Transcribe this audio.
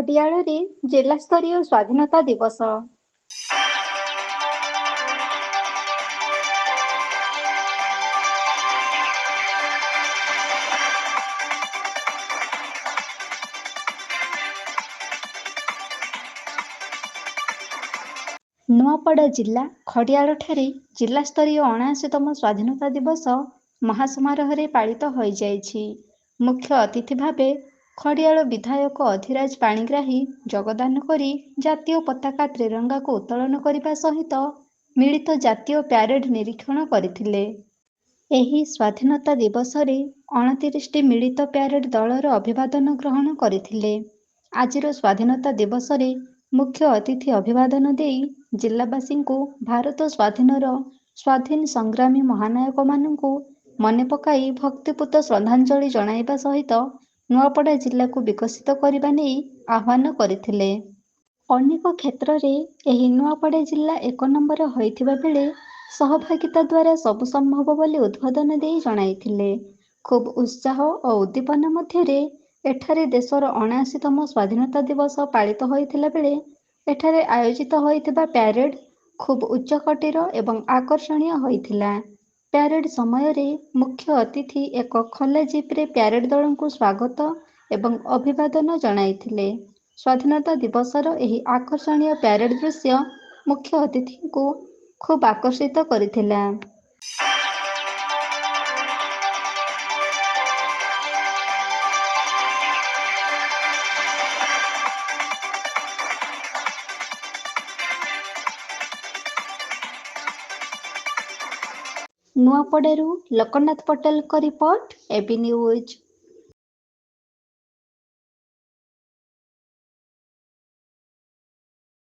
ଖଡିଆଳରେ ଜିଲ୍ଲାସ୍ତରୀୟ ସ୍ୱାଧୀନତା ଦିବସ। ନୂଆପଡ଼ା ଜିଲ୍ଲା ଖଡିଆଳଠାରେ ଜିଲ୍ଲାସ୍ତରୀୟ 79ତମ ସ୍ୱାଧୀନତା ଦିବସ ମହାସମାରୋହରେ ପାଳିତ ହୋଇଯାଇଛି। ମୁଖ୍ୟ ଅତିଥି ଭାବେ ଖଡିଆଳ ବିଧାୟକ ଅଧିରାଜ ପାଣିଗ୍ରାହୀ ଯୋଗଦାନ କରି ଜାତୀୟ ପତାକା ତ୍ରିରଙ୍ଗାକୁ ଉତ୍ତୋଳନ କରିବା ସହିତ ମିଳିତ ଜାତୀୟ ପ୍ୟାରେଡ୍ ନିରୀକ୍ଷଣ କରିଥିଲେ। ଏହି ସ୍ୱାଧୀନତା ଦିବସରେ 29ଟି ମିଳିତ ପ୍ୟାରେଡ୍ ଦଳର ଅଭିବାଦନ ଗ୍ରହଣ କରିଥିଲେ। ଆଜିର ସ୍ୱାଧୀନତା ଦିବସରେ ମୁଖ୍ୟ ଅତିଥି ଅଭିବାଦନ ଦେଇ ଜିଲ୍ଲାବାସୀଙ୍କୁ ଭାରତ ସ୍ୱାଧୀନର ସ୍ୱାଧୀନ ସଂଗ୍ରାମୀ ମହାନାୟକମାନଙ୍କୁ ମନେ ପକାଇ ଭକ୍ତିପୂତ ଶ୍ରଦ୍ଧାଞ୍ଜଳି ଜଣାଇବା ସହିତ ନୂଆପଡ଼ା ଜିଲ୍ଲାକୁ ବିକଶିତ କରିବା ନେଇ ଆହ୍ୱାନ କରିଥିଲେ। ଅନେକ କ୍ଷେତ୍ରରେ ଏହି ନୂଆପଡ଼ା ଜିଲ୍ଲା 1 ନମ୍ବର ହୋଇଥିବା ବେଳେ ସହଭାଗିତା ଦ୍ୱାରା ସବୁ ସମ୍ଭବ ବୋଲି ଉଦ୍ବୋଧନ ଦେଇ ଜଣାଇଥିଲେ। ଖୁବ୍ ଉତ୍ସାହ ଓ ଉଦ୍ଦୀପନା ମଧ୍ୟରେ ଏଠାରେ ଦେଶର 79ତମ ସ୍ୱାଧୀନତା ଦିବସ ପାଳିତ ହୋଇଥିଲା ବେଳେ ଏଠାରେ ଆୟୋଜିତ ହୋଇଥିବା ପ୍ୟାରେଡ୍ ଖୁବ୍ ଉଚ୍ଚକୋଟୀର ଏବଂ ଆକର୍ଷଣୀୟ ହୋଇଥିଲା। ପ୍ୟାରେଡ୍ ସମୟରେ ମୁଖ୍ୟ ଅତିଥି ଏକ ଖୋଲା ଜିପ୍ରେ ପ୍ୟାରେଡ୍ ଦଳଙ୍କୁ ସ୍ୱାଗତ ଏବଂ ଅଭିବାଦନ ଜଣାଇଥିଲେ। ସ୍ୱାଧୀନତା ଦିବସର ଏହି ଆକର୍ଷଣୀୟ ପ୍ୟାରେଡ୍ ଦୃଶ୍ୟ ମୁଖ୍ୟ ଅତିଥିଙ୍କୁ ଖୁବ୍ ଆକର୍ଷିତ କରିଥିଲା। ନୂଆପଡ଼ାରୁ ଲୋକନାଥ ପଟେଲଙ୍କ ରିପୋର୍ଟ, এবি ନ୍ୟୁଜ୍।